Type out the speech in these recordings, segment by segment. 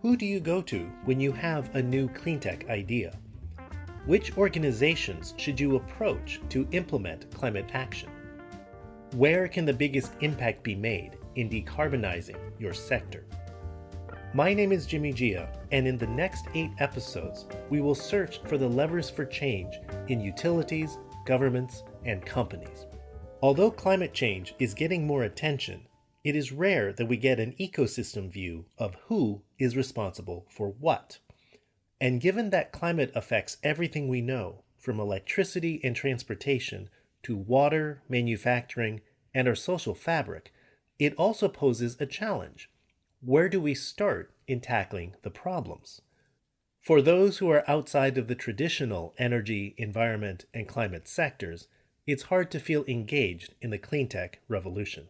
Who do you go to when you have a new cleantech idea? Which organizations should you approach to implement climate action? Where can the biggest impact be made in decarbonizing your sector? My name is Jimmy Jia, and in the next 8 episodes, we will search for the levers for change in utilities, governments, and companies. Although climate change is getting more attention, it is rare that we get an ecosystem view of who is responsible for what. And given that climate affects everything we know, from electricity and transportation to water, manufacturing, and our social fabric, it also poses a challenge. Where do we start in tackling the problems? For those who are outside of the traditional energy, environment, and climate sectors, it's hard to feel engaged in the Cleantech Revolution.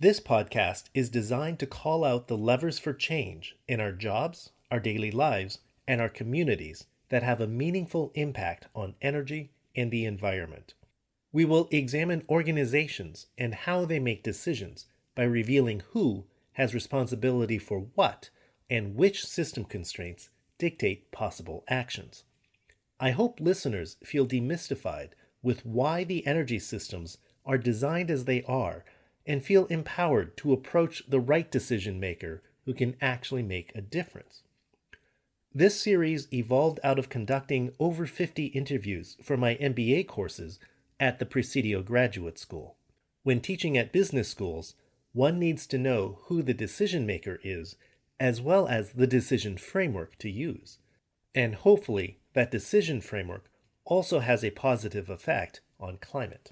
This podcast is designed to call out the levers for change in our jobs, our daily lives, and our communities that have a meaningful impact on energy and the environment. We will examine organizations and how they make decisions by revealing who has responsibility for what and which system constraints dictate possible actions. I hope listeners feel demystified with why the energy systems are designed as they are and feel empowered to approach the right decision maker who can actually make a difference. This series evolved out of conducting over 50 interviews for my MBA courses at the Presidio Graduate School. When teaching at business schools, one needs to know who the decision maker is, as well as the decision framework to use. And hopefully, that decision framework also has a positive effect on climate.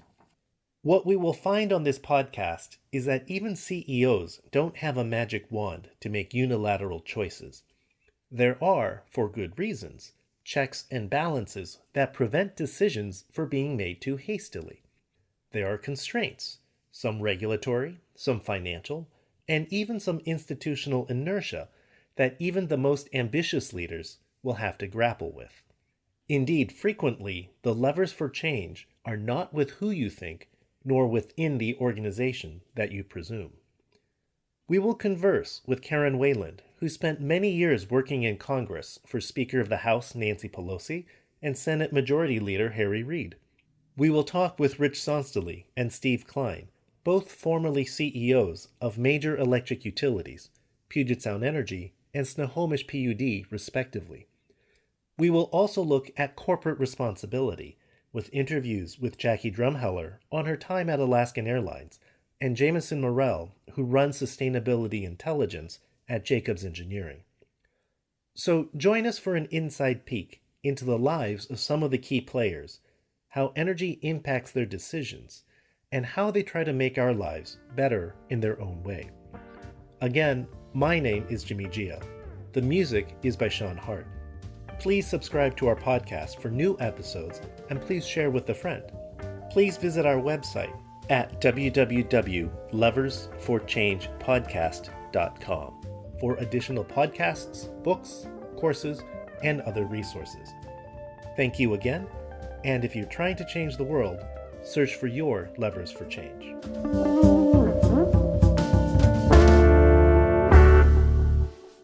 What we will find on this podcast is that even CEOs don't have a magic wand to make unilateral choices. There are, for good reasons, checks and balances that prevent decisions from being made too hastily. There are constraints, some regulatory, some financial, and even some institutional inertia that even the most ambitious leaders will have to grapple with. Indeed, frequently, the levers for change are not with who you think, nor within the organization that you presume. We will converse with Karen Wayland, who spent many years working in Congress for Speaker of the House Nancy Pelosi and Senate Majority Leader Harry Reid. We will talk with Rich Sonstely and Steve Klein, both formerly CEOs of major electric utilities, Puget Sound Energy and Snohomish PUD, respectively. We will also look at corporate responsibility, with interviews with Jackie Drumheller on her time at Alaskan Airlines, and Jameson Morrell, who runs Sustainability Intelligence at Jacobs Engineering. So join us for an inside peek into the lives of some of the key players, how energy impacts their decisions, and how they try to make our lives better in their own way. Again, my name is Jimmy Jia. The music is by Sean Hart. Please subscribe to our podcast for new episodes, and please share with a friend. Please visit our website at www.leversforchangepodcast.com for additional podcasts, books, courses, and other resources. Thank you again, and if you're trying to change the world, search for your levers for change.